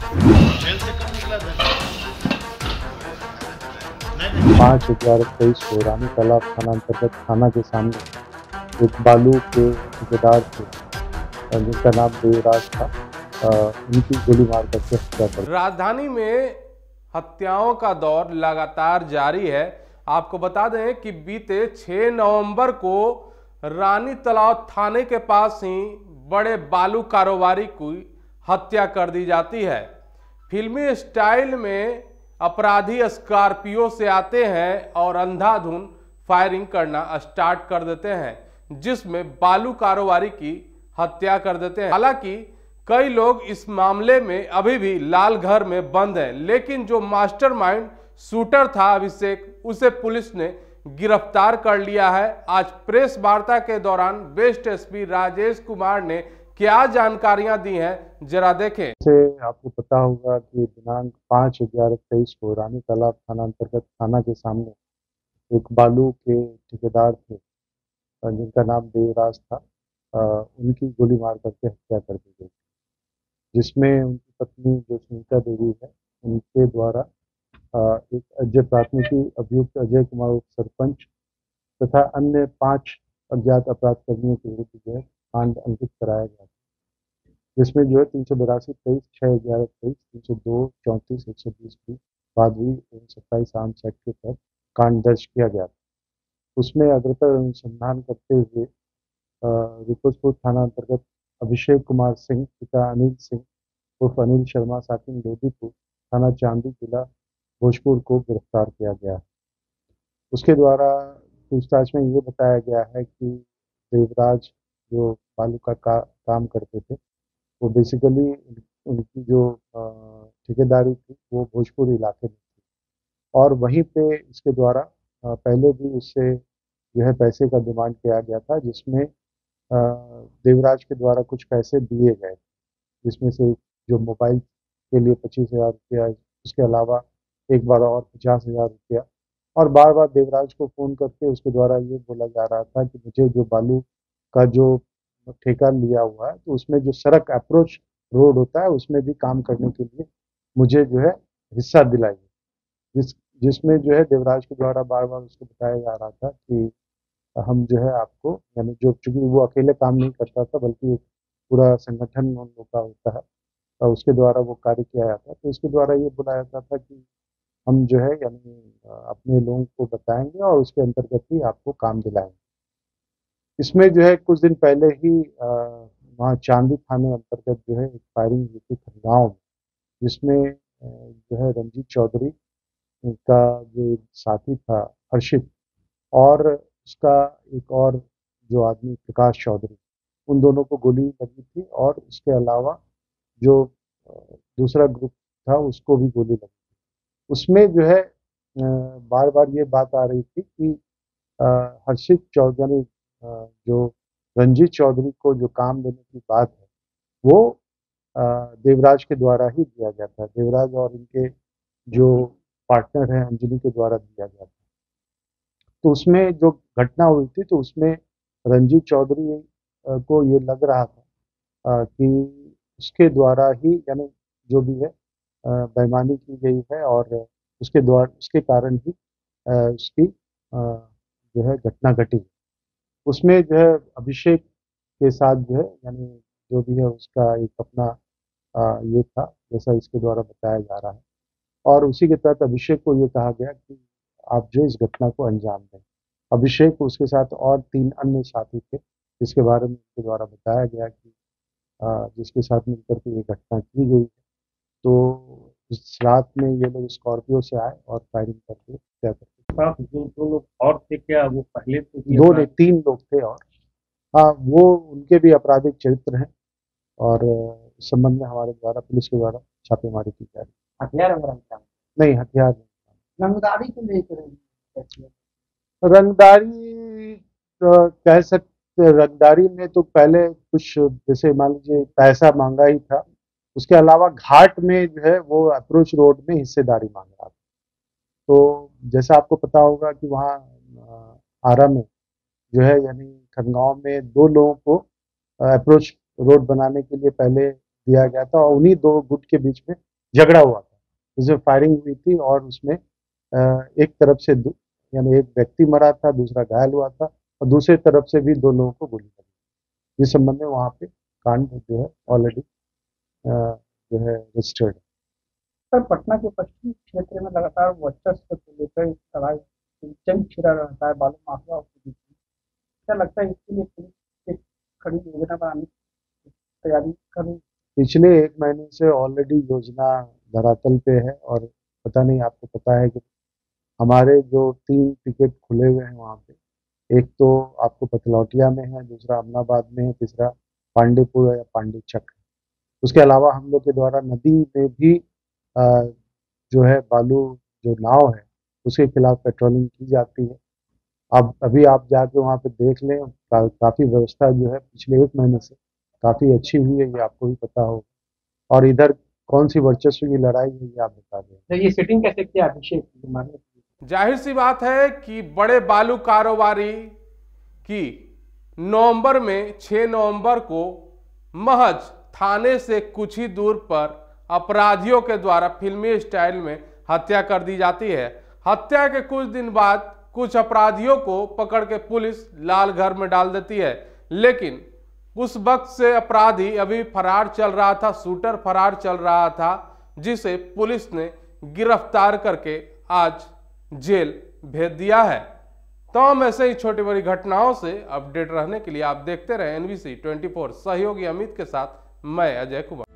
Jail से कब निकला था? नहीं। 5/11/23 को रानी तालाब थाना अंतर्गत थाना के सामने एक बालू के ठेकेदार थे, जिनका नाम देवराज था। उनकी गोली मार करके हत्या कर दी। राजधानी में हत्याओं का दौर लगातार जारी है। आपको बता दें कि बीते 6 नवंबर को रानी तालाब थाने के पास ही बड़े बालू कारोबारी की हत्या कर दी जाती है। फिल्मी स्टाइल में अपराधी स्कॉर्पियो से आते हैं और अंधाधुंध फायरिंग करना स्टार्ट कर देते हैं, जिसमें बालू कारोबारी की हत्या कर देते हैं। हालांकि कई लोग इस मामले में अभी भी लाल घर में बंद हैं, लेकिन जो मास्टरमाइंड शूटर था अभिषेक, उसे पुलिस ने गिरफ्तार कर लिया है। आज प्रेस वार्ता के दौरान वेस्ट एसपी राजेश कुमार ने क्या जानकारियां दी हैं, जरा देखें। से आपको पता होगा कि दिनांक 5/11/23 को रानी तालाब थाना अंतर्गत थाना के सामने एक बालू के ठेकेदार थे, जिनका नाम देवराज था। उनकी गोली मार करके हत्या कर दी गई, जिसमें उनकी पत्नी जो सुनीता देवी है, उनके द्वारा एक अजय प्राथमिकी अभियुक्त अजय कुमार उप सरपंच तथा अन्य 5 अज्ञात अपराध कर्मियों के विरुद्ध जो है कांड अंकित कराया गया, जिसमें जो है 382/23, 6/11/23, 302, 34, 120 की भादवी एवं 27 आर्म्स एक्ट के तहत कांड दर्ज किया गया था। उसमें अग्रतर अनुसंधान करते हुए रिपोजपुर थाना अंतर्गत अभिषेक कुमार सिंह पिता अनिल सिंह उर्फ अनिल शर्मा साकिन लोधीपुर थाना चांदी जिला भोजपुर को गिरफ्तार किया गया। उसके द्वारा पूछताछ में ये बताया गया है कि देवराज जो बालू का काम करते थे, वो बेसिकली उनकी जो ठेकेदारी थी वो भोजपुर इलाके में थी, और वहीं पे इसके द्वारा पहले भी उससे जो है पैसे का डिमांड किया गया था, जिसमें देवराज के द्वारा कुछ पैसे दिए गए, जिसमें से जो मोबाइल के लिए 25,000 रुपया, उसके अलावा एक बार और 50,000 रुपया, और बार बार देवराज को फ़ोन करके उसके द्वारा ये बोला जा रहा था कि मुझे जो बालू का जो ठेका लिया हुआ है, तो उसमें जो सड़क अप्रोच रोड होता है उसमें भी काम करने के लिए मुझे जो है हिस्सा दिलाइए, जिस जिसमें जो है देवराज के द्वारा बार बार उसको बताया जा रहा था कि हम जो है आपको, यानी जो, चूंकि वो अकेले काम नहीं करता था बल्कि एक पूरा संगठन उन लोग का होता है, और उसके द्वारा वो कार्य किया जाता है, तो उसके द्वारा ये बोला जाता था कि हम जो है यानी अपने लोगों को बताएंगे और उसके अंतर्गत ही आपको काम दिलाएंगे। इसमें जो है कुछ दिन पहले ही वहाँ चांदी थाने अंतर्गत जो है एक फायरिंग हुई थी खनगांव में, जिसमें जो है रंजीत चौधरी का जो एक साथी था हर्षित, और उसका एक और जो आदमी प्रकाश चौधरी, उन दोनों को गोली लगी थी, और उसके अलावा जो दूसरा ग्रुप था उसको भी गोली लगी। उसमें जो है बार बार ये बात आ रही थी कि हर्षित चौधरी, जो रंजीत चौधरी को जो काम देने की बात है वो अ, देवराज के द्वारा ही दिया गया था, देवराज और इनके जो पार्टनर हैं अंजलि के द्वारा दिया गया था। तो उसमें जो घटना हुई थी, तो उसमें रंजीत चौधरी को ये लग रहा था कि उसके द्वारा ही, यानी जो भी है बेईमानी की गई है, और उसके द्वारा उसके कारण ही उसकी जो है घटना घटी। उसमें जो है अभिषेक के साथ जो है, यानी जो भी है उसका एक अपना ये था, जैसा इसके द्वारा बताया जा रहा है, और उसी के तहत अभिषेक को ये कहा गया कि आप जो इस घटना को अंजाम दें। अभिषेक उसके साथ और 3 अन्य साथी थे, जिसके बारे में उनके द्वारा बताया गया कि जिसके साथ मिलकर के ये घटना की गई। तो इस रात में ये लोग स्कॉर्पियो से आए और फायरिंग करके हत्या कर दी। साहब, जो 2 लोग और थे, क्या वो पहले से भी 2 नहीं 3 लोग थे, और हाँ, वो उनके भी आपराधिक चरित्र हैं, और इस संबंध में हमारे द्वारा, पुलिस के द्वारा छापेमारी की जा रही हथियार वगैरह था? है। नहीं, हथियार नहीं। रंगदारी को लेकर रंगदारी कह सकते, रंगदारी में तो पहले कुछ, जैसे मान लीजिए पैसा मांगा ही था, उसके अलावा घाट में जो है वो अप्रोच रोड में हिस्सेदारी मांग रहा था। तो जैसा आपको पता होगा कि वहाँ आरा में जो है, यानी खनगांव में 2 लोगों को अप्रोच रोड बनाने के लिए पहले दिया गया था, और उन्हीं 2 गुट के बीच में झगड़ा हुआ था, उसमें फायरिंग हुई थी और उसमें एक तरफ से यानी एक व्यक्ति मरा था, दूसरा घायल हुआ था और दूसरी तरफ से भी 2 लोगों को गोली लगी। इस संबंध में वहाँ पे कांड जो है ऑलरेडी जो है रजिस्टर्ड है। सर, पटना के पश्चिमी क्षेत्र में लगातार वर्चस्व को लेकर एक लड़ाई जंग छिड़ा रहता है बालू माफिया के बीच में। क्या लगता है इसके लिए पुलिस एक कड़ी योजना बनाने की तैयारी कर रही है? पिछले 1 महीने से ऑलरेडी योजना धरातल पे है और पता नहीं आपको पता है कि हमारे जो 3 पिकेट खुले हुए हैं वहाँ पे, एक तो आपको पतलौटिया में है, दूसरा अमनाबाद में है, तीसरा पांडेपुर या पांडेचक है। उसके अलावा हम लोग के द्वारा नदी में भी जो है बालू जो नाव है उसके खिलाफ पेट्रोलिंग की जाती है। अब अभी आप जाके वहाँ पे देख लें, काफ़ी व्यवस्था जो है पिछले 1 महीने से काफ़ी अच्छी हुई है, ये आपको भी पता होगा। और इधर कौन सी वर्चस्व की लड़ाई है ये आप बता दें। ये सेटिंग कैसे किया अभिषेक मारने की? जाहिर सी बात है कि बड़े बालू कारोबारी की नवंबर में 6 नवंबर को महज थाने से कुछ ही दूर पर अपराधियों के द्वारा फिल्मी स्टाइल में हत्या कर दी जाती है। हत्या के कुछ दिन बाद कुछ अपराधियों को पकड़ के पुलिस लाल घर में डाल देती है, लेकिन उस वक्त से अपराधी अभी फरार चल रहा था, शूटर फरार चल रहा था, जिसे पुलिस ने गिरफ्तार करके आज जेल भेज दिया है। तो हम ऐसे ही छोटी बड़ी घटनाओं से अपडेट रहने के लिए आप देखते रहे NBC 24। सहयोगी अमित के साथ मैं अजय कुमार।